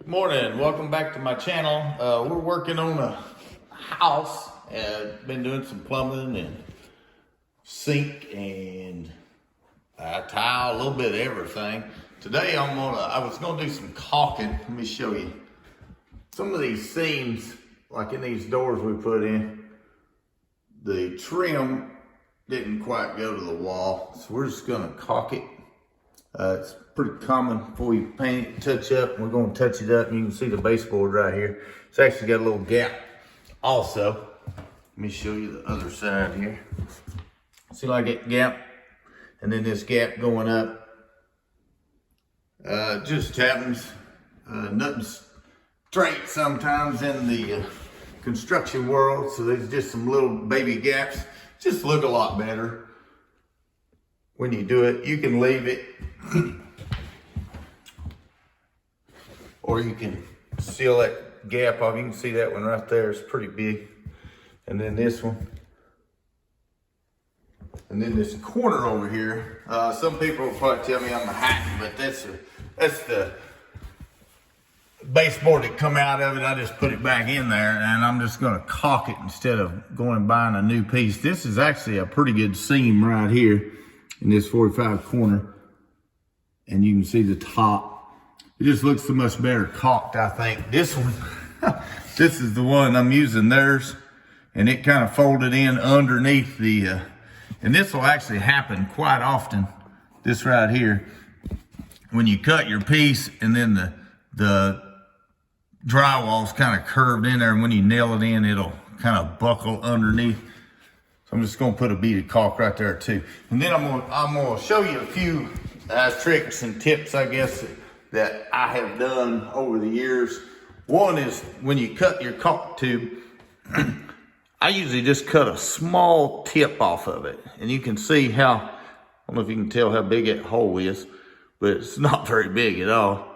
Morning, welcome back to my channel. We're working on a house. Been doing some plumbing and sink and tile, a little bit of everything. Today I was gonna do some caulking. Let me show you. Some of these seams, like in these doors we put in, the trim didn't quite go to the wall. So we're just gonna caulk it. It's pretty common before you paint it, touch up. We're going to touch it up. You can see the baseboard right here. It's actually got a little gap also. Let me show you the other side here. See like that gap? And then this gap going up. Just happens. Nothing's straight sometimes in the construction world. So there's just some little baby gaps. Just look a lot better when you do it. You can leave it. Or you can seal that gap off. You can see that one right there. It's pretty big. And then this one. And then this corner over here. Some people will probably tell me I'm a hack, but that's the baseboard that come out of it. I just put it back in there and I'm just gonna caulk it instead of going and buying a new piece. This is actually a pretty good seam right here in this 45 corner. And you can see the top. It just looks so much better caulked, I think. This one, this is the one I'm using theirs, and it kind of folded in underneath the, and this will actually happen quite often, this right here, when you cut your piece and then the drywall's kind of curved in there, and when you nail it in, it'll kind of buckle underneath. So I'm just gonna put a bead of caulk right there too. And then I'm gonna show you a few tricks and tips, I guess, that I have done over the years. One is when you cut your caulk tube, I usually just cut a small tip off of it. And you can see how, I don't know if you can tell how big that hole is, but it's not very big at all.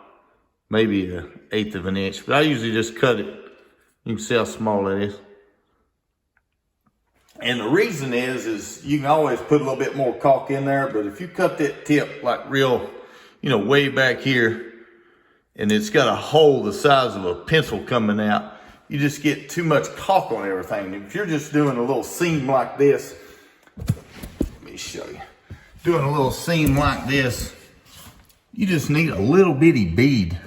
Maybe 1/8 of an inch, but I usually just cut it. You can see how small it is. And the reason is you can always put a little bit more caulk in there, but if you cut that tip like real, way back here, and it's got a hole the size of a pencil coming out, you just get too much caulk on everything. If you're just doing a little seam like this, let me show you. Doing a little seam like this, you just need a little bitty bead.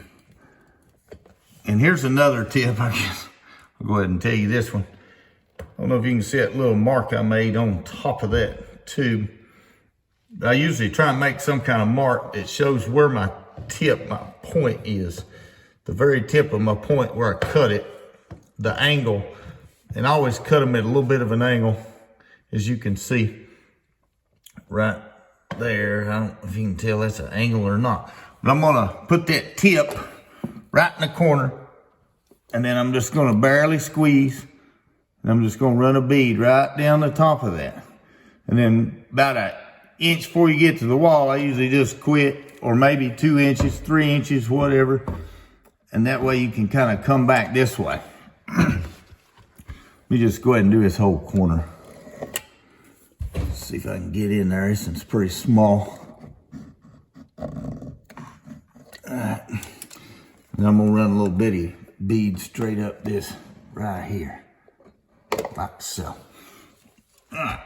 And here's another tip, I guess. I'll go ahead and tell you this one. I don't know if you can see that little mark I made on top of that tube. I usually try and make some kind of mark that shows where my point is. The very tip of my point where I cut it, the angle, and I always cut them at a little bit of an angle, as you can see right there. I don't know if you can tell that's an angle or not. But I'm gonna put that tip right in the corner, and then I'm just gonna barely squeeze, and I'm just gonna run a bead right down the top of that. And then about an inch before you get to the wall, I usually just quit, or maybe 2 inches, 3 inches, whatever. And that way you can kind of come back this way. Let me just go ahead and do this whole corner. Let's see if I can get in there. This one's pretty small. All right. And I'm gonna run a little bitty bead straight up this right here, like so. All right.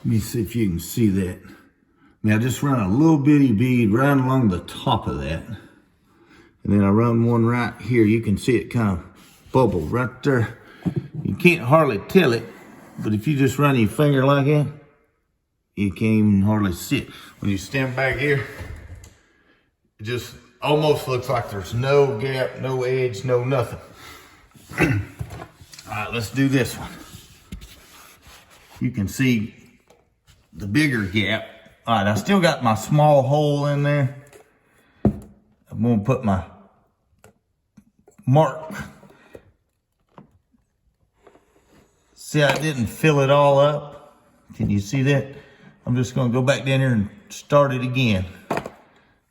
Let me see if you can see that. Now I just run a little bitty bead right along the top of that. And then I run one right here. You can see it kind of bubble right there. You can't hardly tell it, but if you just run your finger like that, you can't even hardly see it. When you stand back here, it just almost looks like there's no gap, no edge, no nothing. All right, let's do this one. You can see the bigger gap. All right, I still got my small hole in there. I'm gonna put my mark. See, I didn't fill it all up. Can you see that? I'm just gonna go back down here and start it again.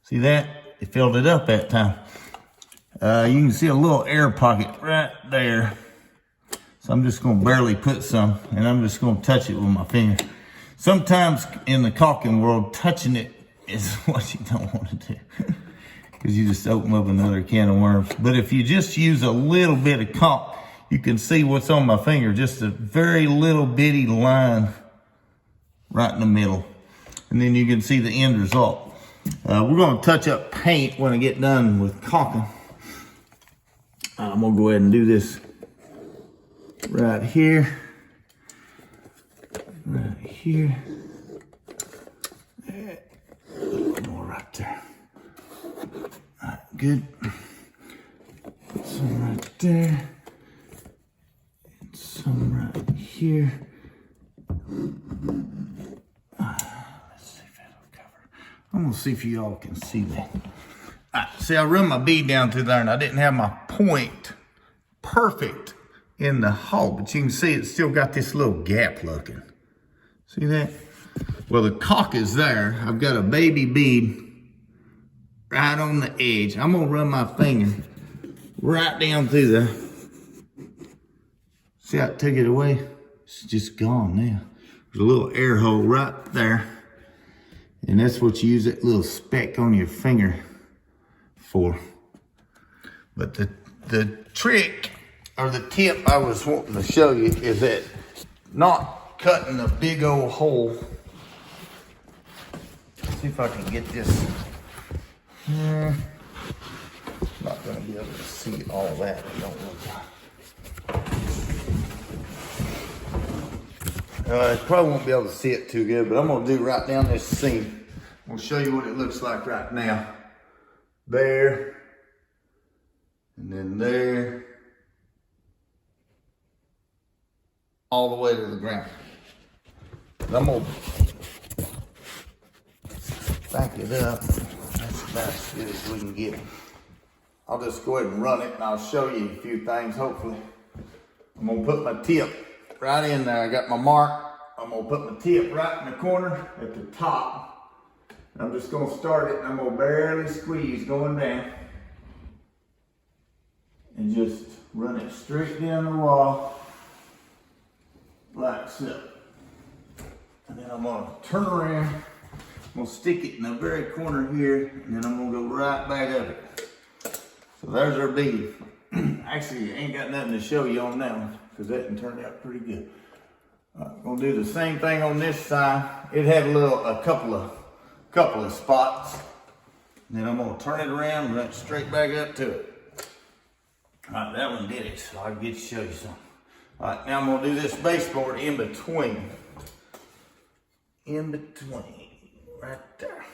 See that? It filled it up that time. You can see a little air pocket right there. So I'm just gonna barely put some, and I'm just gonna touch it with my finger. Sometimes in the caulking world, touching it is what you don't want to do. because you just open up another can of worms. But if you just use a little bit of caulk, you can see what's on my finger, just a very little bitty line right in the middle. And then you can see the end result. We're gonna touch up paint when I get done with caulking. I'm gonna go ahead and do this right here. Right here. A little more right there. All right, good. Put some right there. And some right here. Let's see if that'll cover. I'm gonna see if you all can see that. All right, see, I run my bead down through there and I didn't have my point perfect in the hole, but you can see it's still got this little gap looking. See that? Well, the caulk is there. I've got a baby bead right on the edge. I'm gonna run my finger right down through there. See how it took it away? It's just gone now. There's a little air hole right there. And that's what you use that little speck on your finger for. But the trick, or the tip I was wanting to show you, is that not cutting a big old hole. Let's see if I can get this. Not gonna be able to see all that. I don't know. I probably won't be able to see it too good, but I'm gonna do right down this seam. I'm gonna show you what it looks like right now. There, and then there, all the way to the ground. I'm gonna back it up. That's about as good as we can get it. I'll just go ahead and run it and I'll show you a few things, hopefully. I'm gonna put my tip right in there. I got my mark. I'm gonna put my tip right in the corner at the top. I'm just gonna start it and I'm gonna barely squeeze going down. And just run it straight down the wall, like so. And then I'm gonna turn around. I'm gonna stick it in the very corner here, and then I'm gonna go right back up it. So there's our bead. Actually, I ain't got nothing to show you on that one, because that one turned out pretty good. I'm gonna do the same thing on this side. It had a couple of spots. And then I'm gonna turn it around and run it straight back up to it. All right, that one did it, so I can get to show you something. All right, now I'm gonna do this baseboard in between. In between, right there.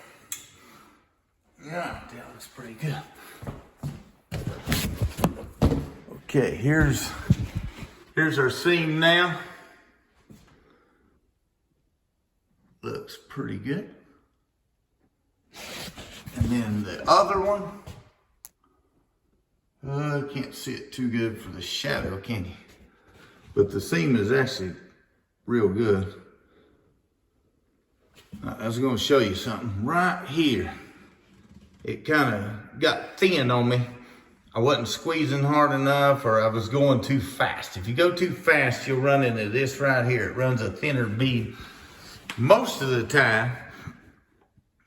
Yeah, that looks pretty good. Okay, here's our seam now. Looks pretty good. And then the other one, I can't see it too good for the shadow, can you? But the seam is actually real good. I was going to show you something right here. It kind of got thin on me. I wasn't squeezing hard enough, or I was going too fast. If you go too fast, you'll run into this right here. It runs a thinner bead. Most of the time,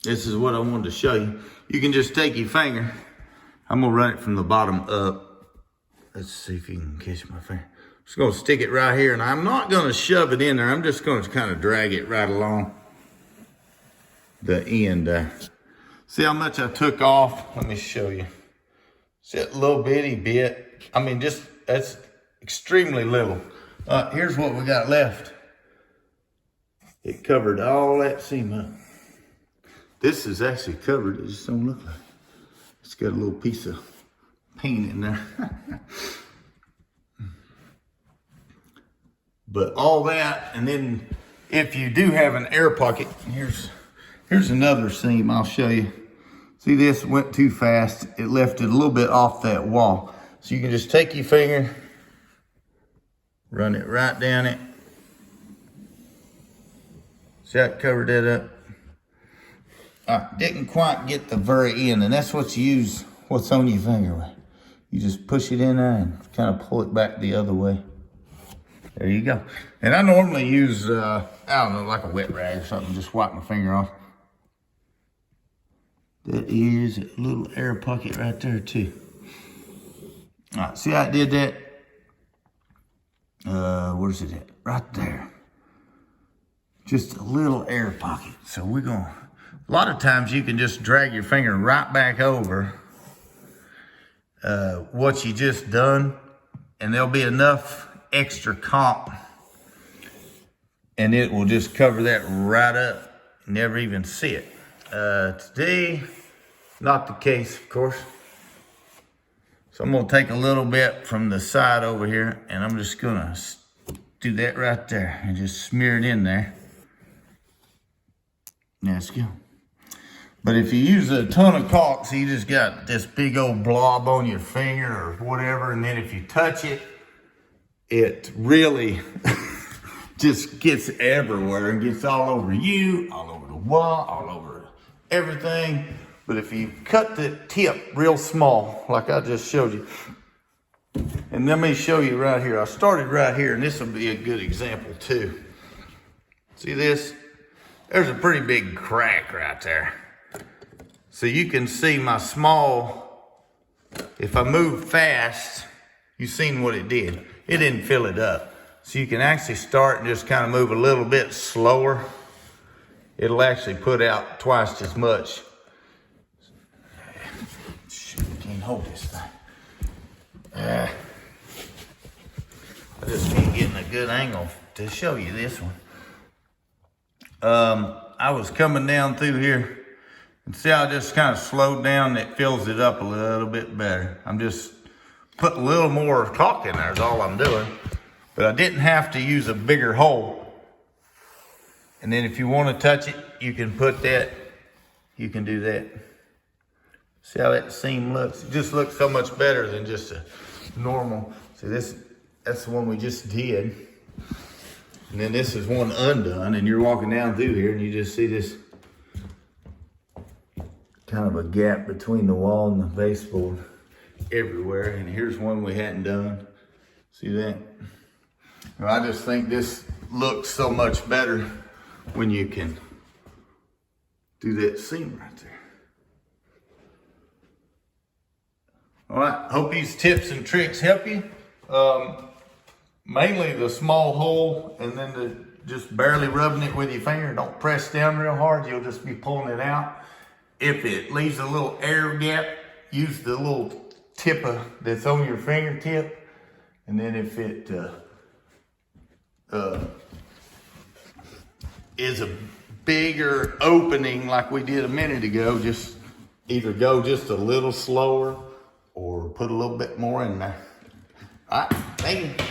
this is what I wanted to show you. You can just take your finger. I'm gonna run it from the bottom up. Let's see if you can catch my finger. I'm just gonna stick it right here, and I'm not gonna shove it in there. I'm just gonna kind of drag it right along the end there. See how much I took off? Let me show you. See that little bitty bit? I mean, that's extremely little. Here's what we got left. It covered all that seam up. This is actually covered, it just don't look like it. It's got a little piece of paint in there. But all that, and then if you do have an air pocket, here's another seam I'll show you. See, this went too fast. It left it a little bit off that wall. So you can just take your finger, run it right down it. See how it covered that up? I didn't quite get the very end, and that's what you use what's on your finger with. You just push it in there and kind of pull it back the other way. There you go. And I normally use, I don't know, like a wet rag or something, just wipe my finger off. That is a little air pocket right there too. All right, see how I did that? Where's it at? Right there. Just a little air pocket. So we're gonna, a lot of times you can just drag your finger right back over what you just done, and there'll be enough extra comp, and it will just cover that right up. Never even see it. Today, not the case, of course. So I'm gonna take a little bit from the side over here, and I'm just gonna do that right there and just smear it in there. Let's go. But if you use a ton of caulk, so you just got this big old blob on your finger or whatever, and then if you touch it, it really just gets everywhere and gets all over you, all over the wall, all over everything. But if you cut the tip real small, like I just showed you, and let me show you right here. I started right here, and this will be a good example too. See this? There's a pretty big crack right there. So you can see my small, if I move fast, you've seen what it did. It didn't fill it up. So you can actually start and just kind of move a little bit slower. It'll actually put out twice as much. Shoot, I can't hold this thing. I just ain't getting a good angle to show you this one. I was coming down through here, and see how I just kind of slowed down. It fills it up a little bit better. I'm just putting a little more caulk in there is all I'm doing. But I didn't have to use a bigger hole. And then if you want to touch it, you can put that, you can do that. See how that seam looks? It just looks so much better than just a normal. See this, that's the one we just did. And then this is one undone, and you're walking down through here and you just see this kind of a gap between the wall and the baseboard everywhere. And here's one we hadn't done. See that? Well, I just think this looks so much better when you can do that seam right there. All right, hope these tips and tricks help you. Mainly the small hole, and then just barely rubbing it with your finger. Don't press down real hard, you'll just be pulling it out. If it leaves a little air gap, use the little tip that's on your fingertip. And then if it is a bigger opening like we did a minute ago, just either go just a little slower or put a little bit more in there. All right, thank you.